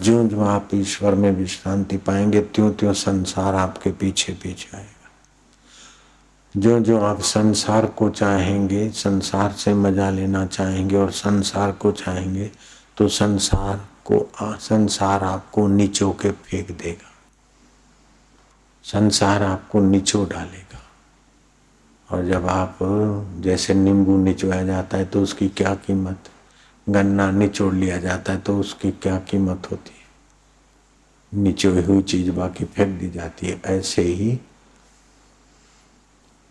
ज्यों ज्यों आप ईश्वर में विश्रांति पाएंगे त्यों त्यों संसार आपके पीछे पीछे आएगा। जो जो आप संसार को चाहेंगे, संसार से मजा लेना चाहेंगे और संसार को चाहेंगे तो संसार आपको नीचो के फेंक देगा, संसार आपको नीचो डालेगा। और जब आप जैसे नींबू निचोया जाता है तो उसकी क्या कीमत, गन्ना निचोड़ लिया जाता है तो उसकी क्या कीमत होती है, निचोई हुई चीज बाकी फेंक दी जाती है। ऐसे ही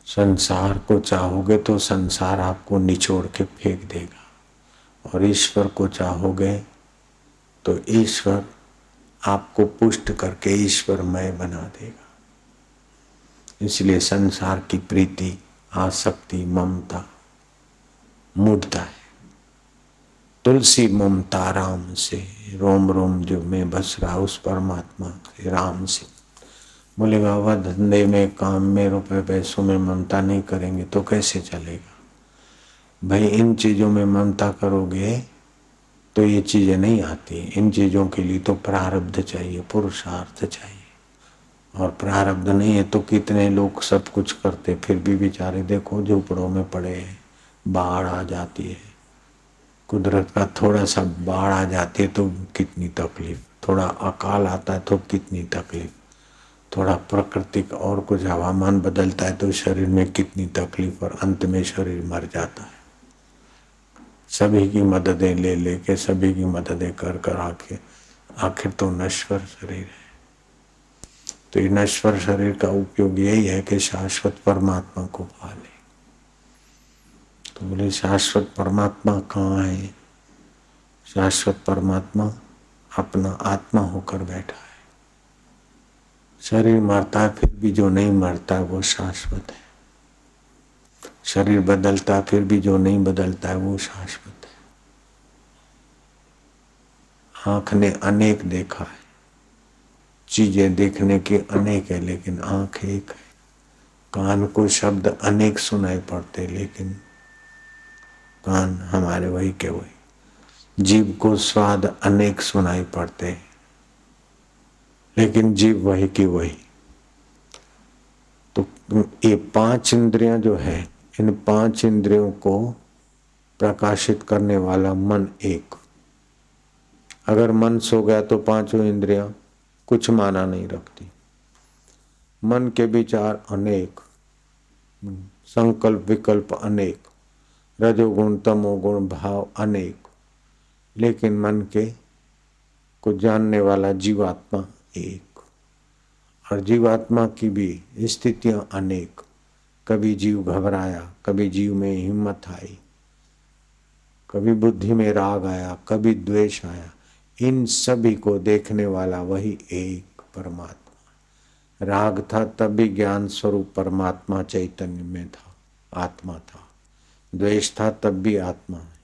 संसार को चाहोगे तो संसार आपको निचोड़ के फेंक देगा, और ईश्वर को चाहोगे तो ईश्वर आपको पुष्ट करके ईश्वरमय बना देगा। इसलिए संसार की प्रीति, आसक्ति, ममता मूढ़ता है। तुलसी ममता राम से, रोम रोम जो में बस रहा उस परमात्मा से, राम से। बोले बाबा धंधे में, काम में, रुपए पैसों में ममता नहीं करेंगे तो कैसे चलेगा। भाई इन चीजों में ममता करोगे तो ये चीजें नहीं आती। इन चीजों के लिए तो प्रारब्ध चाहिए, पुरुषार्थ चाहिए, और प्रारब्ध नहीं है तो कितने लोग सब कुछ करते फिर भी बेचारे देखो झोपड़ों में पड़े हैं। बाढ़ आ जाती है, कुदरत का थोड़ा सा बाढ़ आ जाती है तो कितनी तकलीफ, थोड़ा अकाल आता है तो कितनी तकलीफ, थोड़ा प्राकृतिक और कुछ हवामान बदलता है तो शरीर में कितनी तकलीफ, और अंत में शरीर मर जाता है। सभी की मददें ले लेके, सभी की मददें कर कर आखिर तो नश्वर शरीर है। तो ये नश्वर शरीर का उपयोग यही है कि शाश्वत परमात्मा को पाले। तो बोले शाश्वत परमात्मा कहाँ है। शाश्वत परमात्मा अपना आत्मा होकर बैठा है। शरीर मरता है फिर भी जो नहीं मरता है वो शाश्वत है। शरीर बदलता है फिर भी जो नहीं बदलता है वो शाश्वत है। आँख ने अनेक देखा है, चीजें देखने की अनेक है लेकिन आँख एक है। कान को शब्द अनेक सुनाई पड़ते लेकिन कान हमारे वही के वही। जीभ को स्वाद अनेक सुनाई पड़ते लेकिन जीभ वही की वही। तो ये पांच इंद्रियां जो है, इन पांच इंद्रियों को प्रकाशित करने वाला मन एक। अगर मन सो गया तो पांचों इंद्रियां कुछ माना नहीं रखती। मन के विचार अनेक, संकल्प विकल्प अनेक, रजोगुण तमोगुण भाव अनेक, लेकिन मन के को जानने वाला जीवात्मा एक। और जीवात्मा की भी स्थितियां अनेक। कभी जीव घबराया, कभी जीव में हिम्मत आई, कभी बुद्धि में राग आया, कभी द्वेष आया। इन सभी को देखने वाला वही एक परमात्मा। राग था तब भी ज्ञान स्वरूप परमात्मा चैतन्य में था, आत्मा था। द्वेष था तब भी आत्मा है।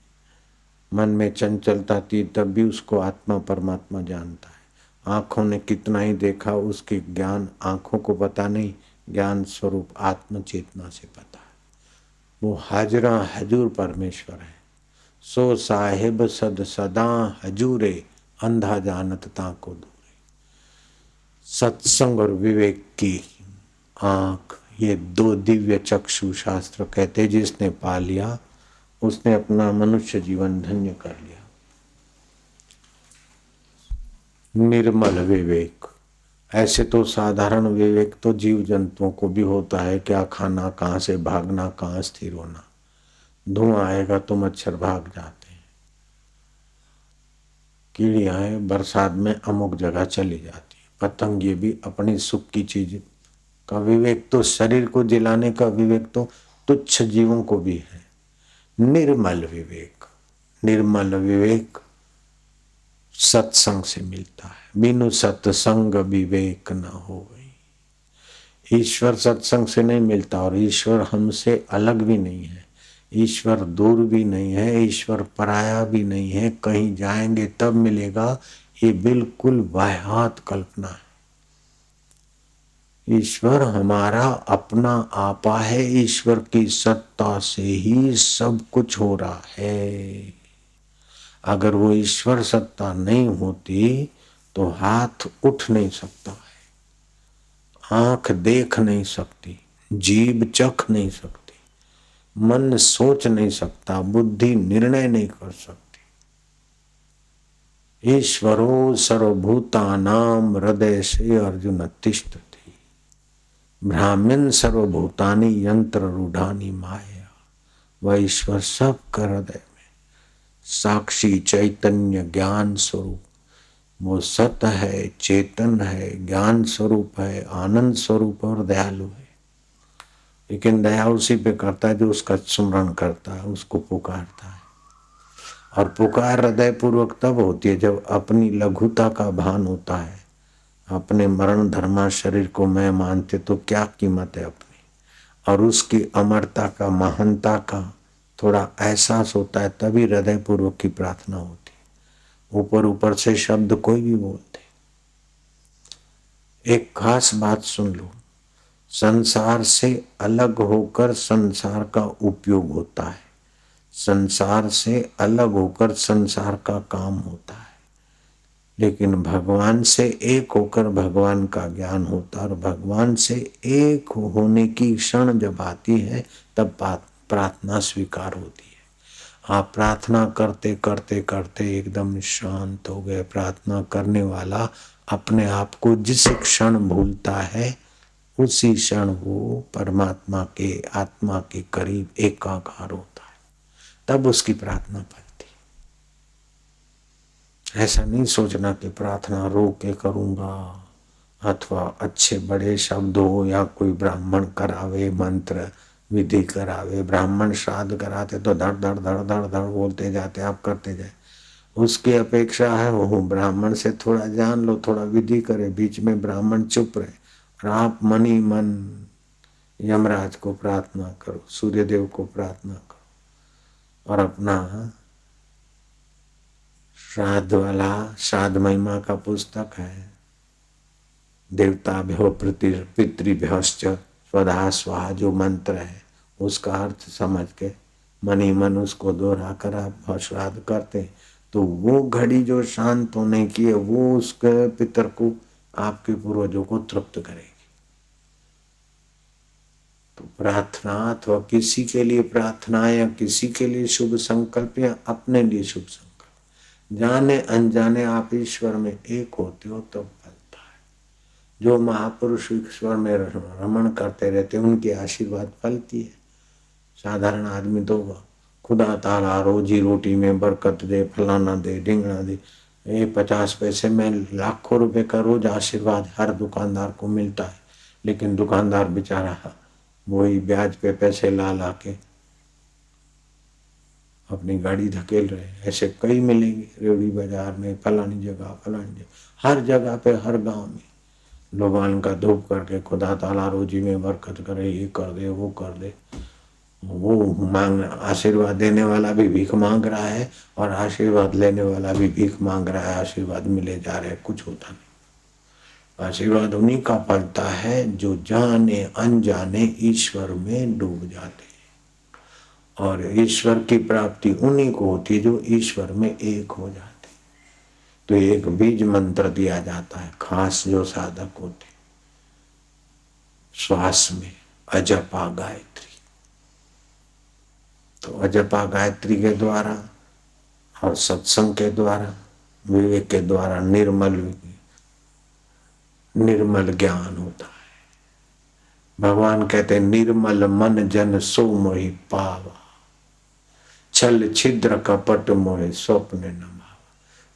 मन में चंचलता थी तब भी उसको आत्मा परमात्मा जानता है। आंखों ने कितना ही देखा, उसके ज्ञान आंखों को पता नहीं, ज्ञान स्वरूप आत्म चेतना से पता है। वो हाजरा हजूर परमेश्वर है। सो साहिब सद सदा हजूरे, अंधा जानत ताको दूरे। सत्संग और विवेक की आंख, ये दो दिव्य चक्षु शास्त्र कहते, जिसने पा लिया उसने अपना मनुष्य जीवन धन्य कर लिया। निर्मल विवेक, ऐसे तो साधारण विवेक तो जीव जंतुओं को भी होता है, क्या खाना, कहाँ से भागना, कहाँ स्थिर होना। धुआं आएगा तो मच्छर भाग जाते हैं, कीड़ियां बरसात में अमुक जगह चली जाती है, पतंग ये भी अपनी सुख की चीज का विवेक तो, शरीर को जिलाने का विवेक तो तुच्छ जीवों को भी है। निर्मल विवेक, निर्मल विवेक सत्संग से मिलता है। बिनु सत्संग विवेक न हो गई। ईश्वर सत्संग से नहीं मिलता, और ईश्वर हमसे अलग भी नहीं है, ईश्वर दूर भी नहीं है, ईश्वर पराया भी नहीं है। कहीं जाएंगे तब मिलेगा, ये बिल्कुल वाहियात कल्पना है। ईश्वर हमारा अपना आपा है। ईश्वर की सत्ता से ही सब कुछ हो रहा है। अगर वो ईश्वर सत्ता नहीं होती तो हाथ उठ नहीं सकता है, आंख देख नहीं सकती, जीभ चख नहीं सकती, मन सोच नहीं सकता, बुद्धि निर्णय नहीं कर सकती। ईश्वरो सर्वभूतानाम हृदय से अर्जुन तिष्ठति, ब्राह्मण सर्वभूतानि यंत्र रूढ़ानि माया। वह ईश्वर सबका हृदय में साक्षी चैतन्य ज्ञान स्वरूप, वो सत है, चेतन है, ज्ञान स्वरूप है, आनंद स्वरूप और दयालु है। लेकिन दया उसी पे करता है जो उसका स्मरण करता है, उसको पुकारता है। और पुकार हृदय पूर्वक तब होती है जब अपनी लघुता का भान होता है, अपने मरण धर्मा शरीर को मैं मानते तो क्या कीमत है अपनी, और उसकी अमरता का, महानता का थोड़ा एहसास होता है, तभी हृदय पूर्वक की प्रार्थना होती है। ऊपर ऊपर से शब्द कोई भी बोलते। एक खास बात सुन लो, संसार से अलग होकर संसार का उपयोग होता है, संसार से अलग होकर संसार का काम होता है, लेकिन भगवान से एक होकर भगवान का ज्ञान होता है। और भगवान से एक होने की क्षण जब आती है तब प्रार्थना स्वीकार होती है। आप प्रार्थना करते करते करते एकदम शांत हो गए। प्रार्थना करने वाला अपने आप को जिस क्षण भूलता है उसी क्षण वो परमात्मा के, आत्मा के करीब एकाकार होता है, तब उसकी प्रार्थना फलती। ऐसा नहीं सोचना कि प्रार्थना रो के करूंगा, अथवा अच्छे बड़े शब्द हो या कोई ब्राह्मण करावे, मंत्र विधि करावे। ब्राह्मण श्राद्ध कराते तो धड़ धड़ धड़ धड़ धड़ बोलते जाते, आप करते जाए। उसकी अपेक्षा है वो ब्राह्मण से थोड़ा जान लो, थोड़ा विधि करे, बीच में ब्राह्मण चुप रहे और आप मन ही मन यमराज को प्रार्थना करो, सूर्यदेव को प्रार्थना करो। और अपना श्राद्ध वाला, श्राद्ध महिमा का पुस्तक है, देवताभ्यो पितृभ्यश्च स्वधा स्वाहा, जो मंत्र है उसका अर्थ समझ के मन ही मन उसको दोहरा कर आप श्राद्ध करते तो वो घड़ी जो शांत होने की है वो उसके पितर को, आपके पूर्वजों को तृप्त करेगी। तो प्रार्थना अथवा किसी के लिए प्रार्थना या किसी के लिए शुभ संकल्प या अपने लिए शुभ संकल्प, जाने अनजाने आप ईश्वर में एक होते हो तो फलता है। जो महापुरुष ईश्वर में रमण करते रहते उनके आशीर्वाद फलती है। साधारण आदमी तो खुदा ताला रोजी रोटी में बरकत दे, फलाना दे, ढिंगना दे, ये 50 पैसे में लाखों रुपए का रोज आशीर्वाद हर दुकानदार को मिलता है, लेकिन दुकानदार बेचारा वही ब्याज पे पैसे ला ला के अपनी गाड़ी धकेल रहे। ऐसे कई मिलेंगे रेवड़ी बाजार में, फलानी जगह, हर जगह पे, हर गांव में लोबान का धूप करके खुदा ताला रोजी में बरकत करे, ये कर दे, वो कर दे। वो मांग, आशीर्वाद देने वाला भी भीख मांग रहा है और आशीर्वाद लेने वाला भी भीख मांग रहा है, आशीर्वाद मिले जा रहे, कुछ होता नहीं। आशीर्वाद उन्हीं का फलता है जो जाने अनजाने ईश्वर में डूब जाते हैं, और ईश्वर की प्राप्ति उन्हीं को होती है जो ईश्वर में एक हो जाते। तो एक बीज मंत्र दिया जाता है खास, जो साधक होते श्वास में, अजपा गायत्री। तो अजपा गायत्री के द्वारा और सत्संग के द्वारा, विवेक के द्वारा निर्मल ज्ञान होता है। भगवान कहते हैं निर्मल मन जन सो मोहि पावा, छल छिद्र कपट मोहे स्वप्न न भावा।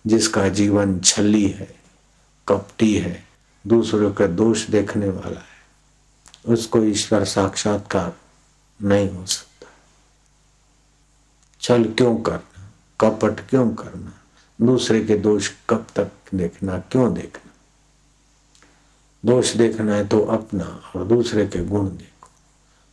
जिसका जीवन छली है, कपटी है, दूसरों के दोष देखने वाला है, उसको ईश्वर साक्षात्कार नहीं हो सकता। छल क्यों करना, कपट क्यों करना, दूसरे के दोष कब तक देखना, क्यों देखना? दोष देखना है तो अपना और दूसरे के गुण देखो।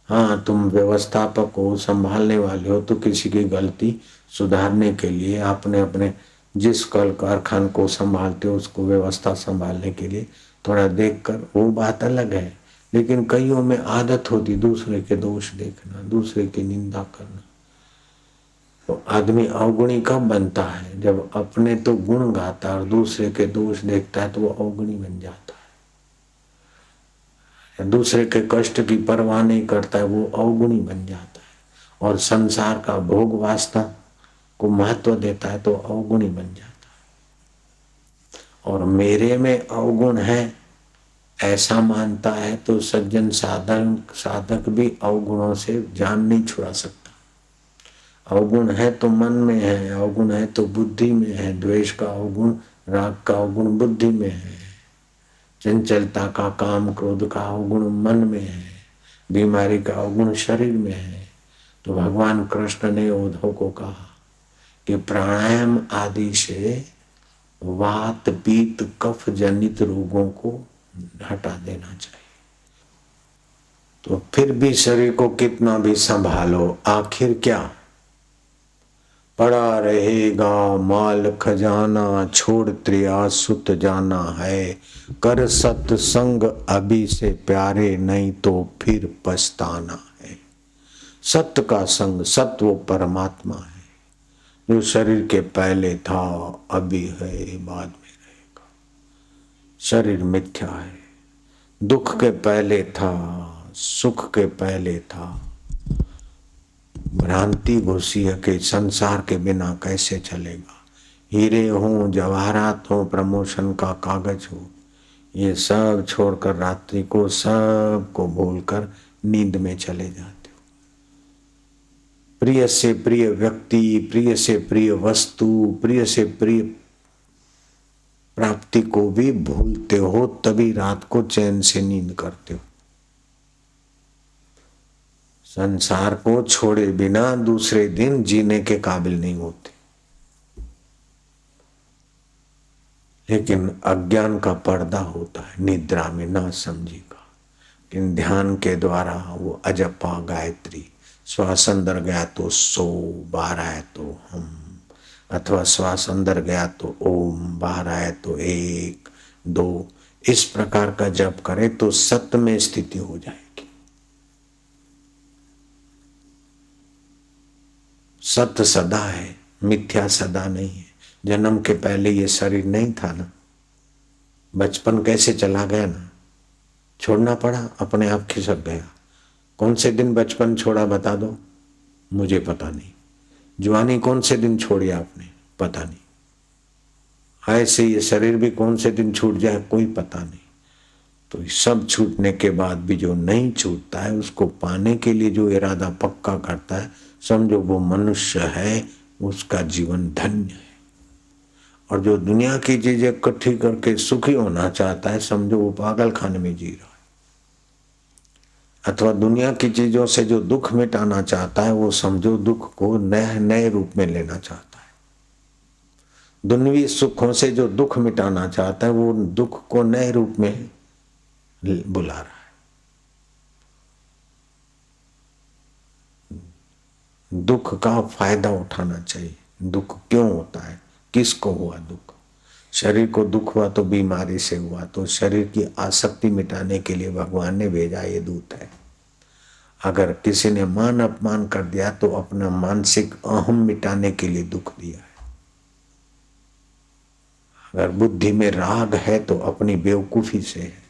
हाँ, तुम व्यवस्थापक हो, संभालने वाले हो, तो किसी की गलती सुधारने के लिए आपने अपने जिस कल कारखान को संभालते हो उसको व्यवस्था संभालने के लिए थोड़ा देखकर, वो बात अलग है। लेकिन कईयों में आदत होती दूसरे के दोष देखना, दूसरे की निंदा करना। तो आदमी अवगुणी कब बनता है? जब अपने तो गुण गाता है और दूसरे के दोष देखता है तो वो अवगुणी बन जाता है। दूसरे के कष्ट की परवाह नहीं करता है, वो अवगुणी बन जाता है। और संसार का भोग वासना को महत्व देता है तो अवगुणी बन जाता है। और मेरे में अवगुण है ऐसा मानता है तो सज्जन साधक भी अवगुणों से जान नहीं छुड़ा सकता। अवगुण है तो मन में है, अवगुण है तो बुद्धि में है। द्वेष का अवगुण, राग का अवगुण बुद्धि में है। चंचलता का, काम क्रोध का अवगुण मन में है। बीमारी का अवगुण शरीर में है। तो भगवान कृष्ण ने उद्धव को कहा कि प्राणायाम आदि से वात पीत कफ जनित रोगों को हटा देना चाहिए। तो फिर भी शरीर को कितना भी संभालो, आखिर क्या पड़ा रहेगा माल खजाना, छोड़ त्रिया सुत जाना है। कर सत्संग अभी से प्यारे, नहीं तो फिर पछताना है। सत्य का संग, सत्य वो परमात्मा है जो शरीर के पहले था, अभी है, बाद में रहेगा। शरीर मिथ्या है। दुख के पहले था, सुख के पहले था। भ्रांति घुसी है कि संसार के बिना कैसे चलेगा। हीरे हो, जवाहरात हो, प्रमोशन का कागज हो, ये सब छोड़कर रात्रि को सब को भूलकर नींद में चले जाते हो। प्रिय से प्रिय व्यक्ति, प्रिय से प्रिय वस्तु, प्रिय से प्रिय प्राप्ति को भी भूलते हो, तभी रात को चैन से नींद करते हो। संसार को छोड़े बिना दूसरे दिन जीने के काबिल नहीं होते। लेकिन अज्ञान का पर्दा होता है निद्रा में, ना समझी का। लेकिन ध्यान के द्वारा वो अजपा गायत्री, श्वास अंदर गया तो सो, बाहर आया तो हम, अथवा श्वास अंदर गया तो ओम, बाहर आया तो एक दो, इस प्रकार का जप करे तो सत्य में स्थिति हो जाएगी। सत्य सदा है, मिथ्या सदा नहीं है। जन्म के पहले ये शरीर नहीं था ना, बचपन कैसे चला गया ना, छोड़ना पड़ा, अपने आप खिसक गया। कौन से दिन बचपन छोड़ा बता दो, मुझे पता नहीं। जवानी कौन से दिन छोड़ी आपने, पता नहीं। ऐसे ये शरीर भी कौन से दिन छूट जाए, कोई पता नहीं। तो सब छूटने के बाद भी जो नहीं छूटता है, उसको पाने के लिए जो इरादा पक्का करता है, समझो वो मनुष्य है, उसका जीवन धन्य है। और जो दुनिया की चीजें इकट्ठी करके सुखी होना चाहता है, समझो वो पागल खाने में जी रहा है। अथवा दुनिया की चीजों से जो दुख मिटाना चाहता है, वो समझो दुख को नए नए रूप में लेना चाहता है। दुनियावी सुखों से जो दुख मिटाना चाहता है, वो दुख को नए रूप में बुला रहा है। दुख का फायदा उठाना चाहिए। दुख क्यों होता है, किसको हुआ दुख? शरीर को दुख हुआ तो बीमारी से हुआ, तो शरीर की आसक्ति मिटाने के लिए भगवान ने भेजा ये दूत है। अगर किसी ने मान अपमान कर दिया तो अपना मानसिक अहम मिटाने के लिए दुख दिया है। अगर बुद्धि में राग है तो अपनी बेवकूफी से है,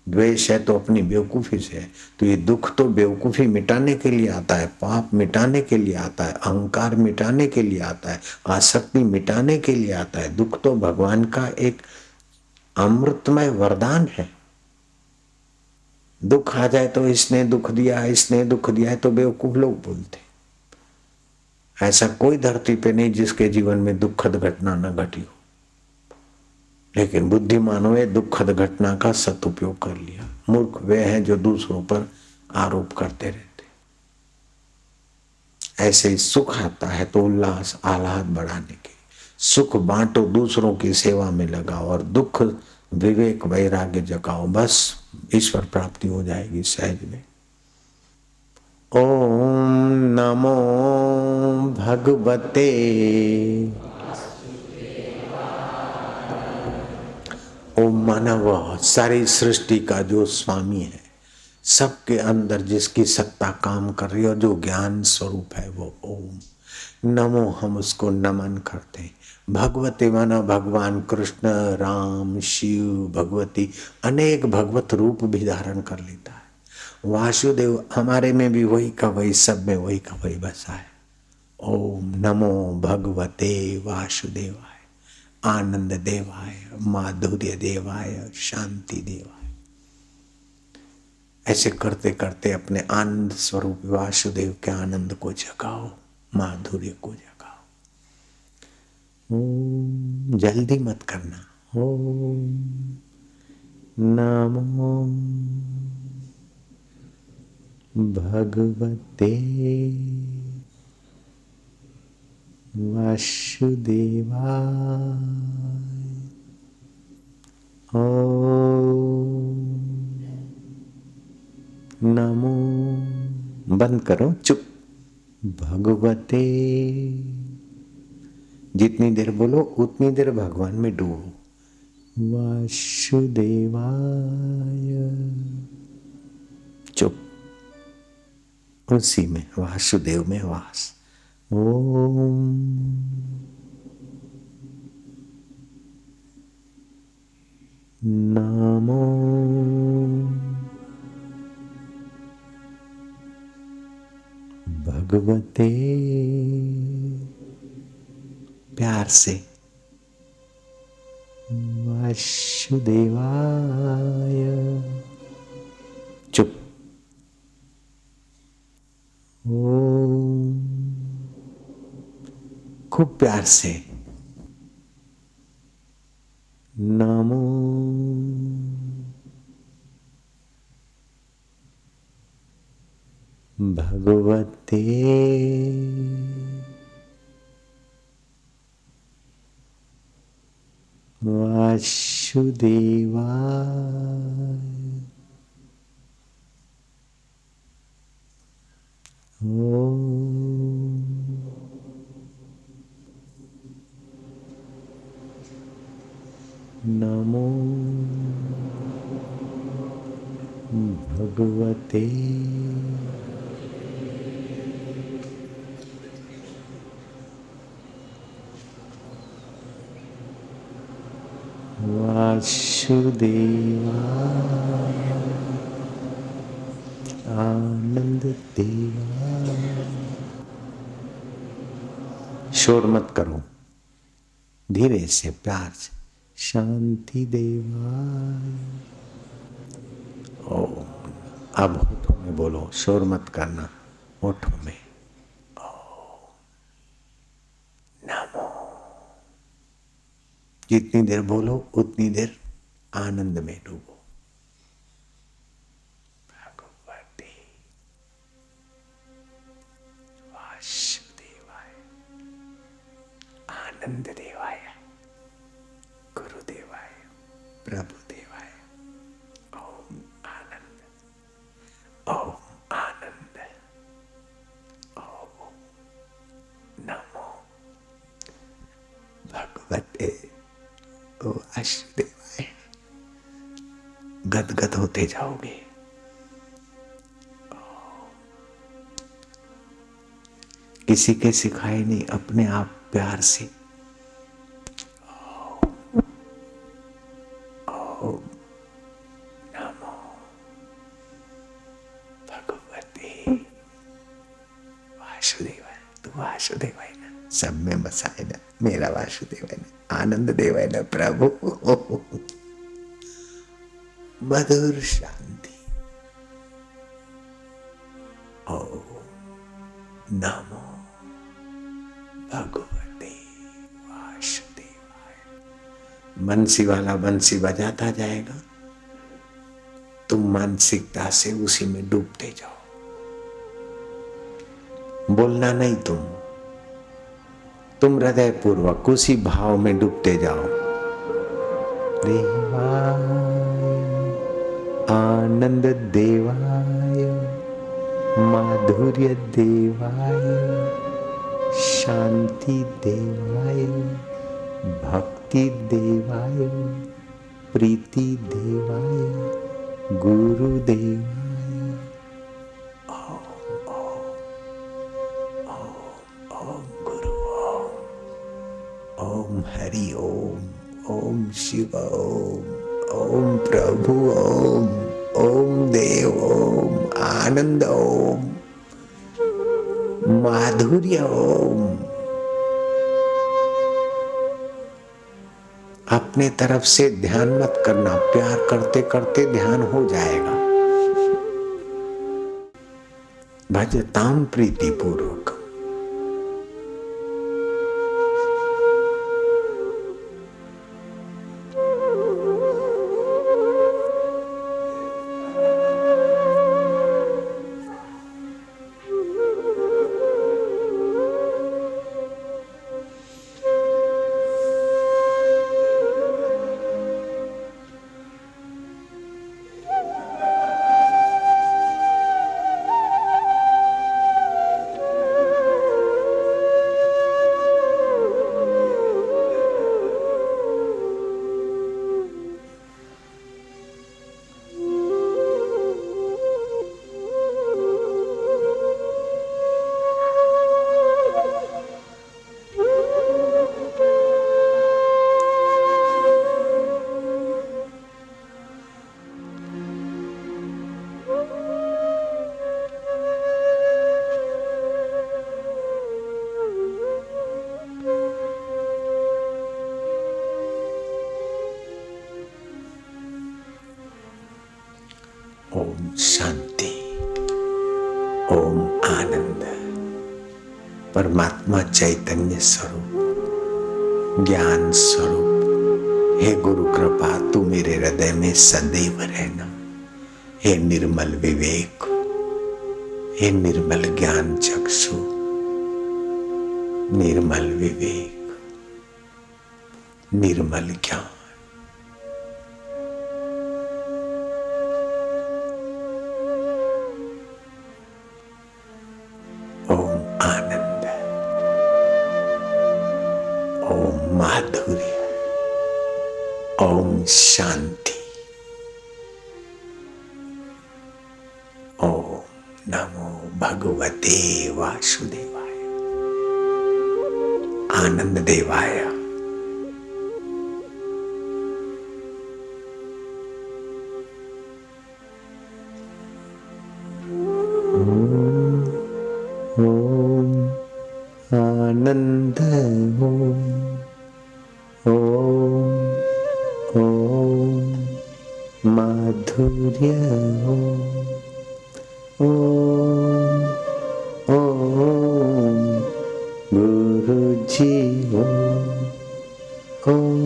द्वेष है तो अपनी बेवकूफी से है। तो ये दुख तो बेवकूफी मिटाने के लिए आता है, पाप मिटाने के लिए आता है, अहंकार मिटाने के लिए आता है, आसक्ति मिटाने के लिए आता है। दुख तो भगवान का एक अमृतमय वरदान है। दुख आ जाए तो इसने दुख दिया, इसने दुख दिया है, तो बेवकूफ लोग बोलते। ऐसा कोई धरती पे नहीं जिसके जीवन में दुखद घटना न घटी हो। लेकिन बुद्धिमानों ने दुखद घटना का सदुपयोग कर लिया। मूर्ख वे हैं जो दूसरों पर आरोप करते रहते। ऐसे ही सुख आता है तो उल्लास आह्लाद बढ़ाने के, सुख बांटो, दूसरों की सेवा में लगाओ, और दुख विवेक वैराग्य जगाओ, बस ईश्वर प्राप्ति हो जाएगी सहज में। ओम नमो भगवते ओम मानव, सारी सृष्टि का जो स्वामी है, सबके अंदर जिसकी सत्ता काम कर रही है और जो ज्ञान स्वरूप है वो ओम नमो, हम उसको नमन करते हैं। भगवते माना भगवान कृष्ण, राम, शिव, भगवती, अनेक भगवत रूप भी धारण कर लेता है। वासुदेव हमारे में भी वही का वही, सब में वही का वही बसा है। ओम नमो भगवते वासुदेवाय, आनंद देवाय, माधुर्य देवाय, शांति देवाय। ऐसे करते करते अपने आनंद स्वरूप वासुदेव के आनंद को जगाओ, माधुर्य को जगाओ। जल्दी मत करना। ओम नमो भगवते वासुदेवाय। ओम नमो, बंद करो, चुप। भगवते, जितनी देर बोलो उतनी देर भगवान में डूबो। वासुदेवाय, चुप, उसी में वासुदेव में वास। ओम नमो भगवते, प्यार से, वासुदेवाय, चुप। ओम, खूब प्यार से, नमो भगवते वासुदेवाय। ओम नमो भगवते वासुदेवाय, आनंद देवाय। शोर मत करो, धीरे से, प्यार से, शांति देवाय। ओम, अब होठों में बोलो, शोर मत करना, होठों में। ओम नमो, जितनी देर बोलो उतनी देर आनंद में डूबो। भगवते वासुदेवाय, आनंद देवाय, गुरुदेवाय, प्रभुदेवाय। ओम आनंद, ओम आनंद, ओम नमो भगवते वासुदेवाय। गदगद होते जाओगे। किसी के सिखाए नहीं, अपने आप प्यार से। ओम नमो भगवते वासुदेवाय। तू वासुदेवाय ना, सब में बसाए ना, मेरा वासुदेवाय ना, आनंद देवाय ना प्रभु। मधुर शांति। ओम नमो भगवते वासुदेवाय। बंसी वाला बंसी बजाता जाएगा, तुम मानसिकता से उसी में डूबते जाओ। बोलना नहीं, तुम हृदय पूर्वक उसी भाव में डूबते जाओ। देवाय, आनंद देवाय, माधुर्य देवाय, शांति देवाय, भक्ति देवाय, प्रीति देवाय, गुरु देवाय, हरि ओम, ओम शिव ओम, ओम प्रभु ओम, ओम देव ओम, आनंद ओम, माधुर्य ओम। अपने तरफ से ध्यान मत करना, प्यार करते करते ध्यान हो जाएगा। भजताम प्रीति पूर्वक। ओम शांति, ओम आनंद। परमात्मा चैतन्य स्वरूप, ज्ञान स्वरूप, हे गुरु कृपा तू मेरे हृदय में सदैव रहना। हे निर्मल विवेक, हे निर्मल ज्ञान चक्षु, निर्मल विवेक, निर्मल ज्ञान। माधुर्य, ओम शांति, ओम नमो भगवते वासुदेवाय, आनंद देवाय। ओम आनंद ओम, ओम ओम माधुर्य ओम, ओम गुरु जी ओम,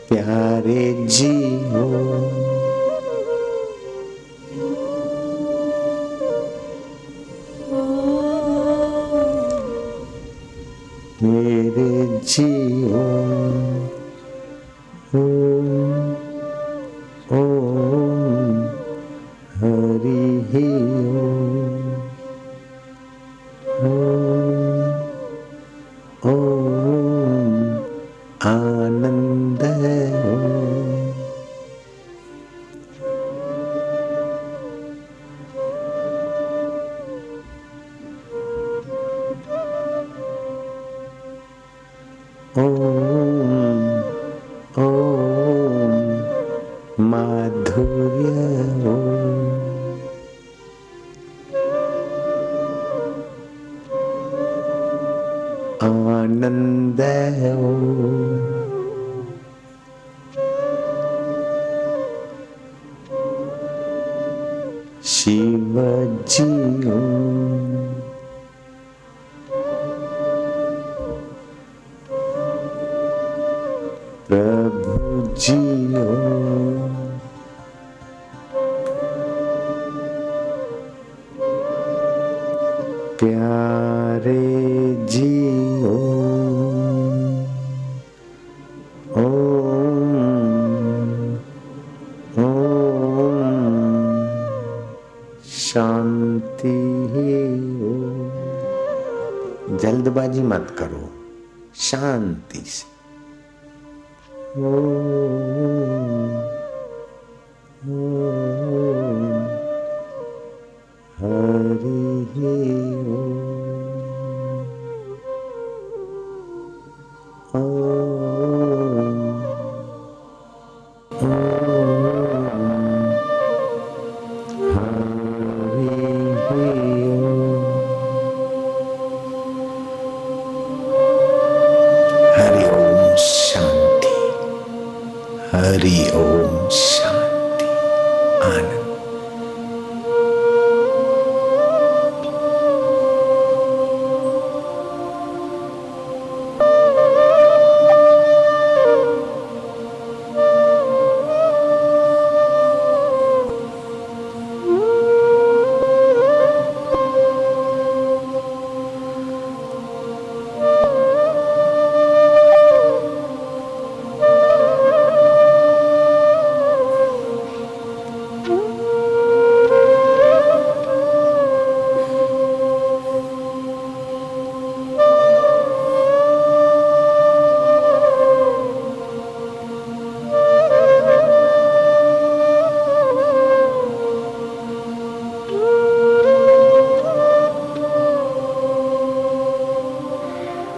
प्यारे जी ओम, मेरे जीओ ओम, ओम हरि ही ओम, ओम आनंद ओम, ओम माधुर्य ओम, आनंद ओम, शिव जी ओम, प्रभु जी ओम, प्यारे जी ओम, ओम, ओम शांति ओम। जल्दबाजी मत करो, शांति से ओम, ओम हरि ओम। आनंद।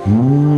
Hmm.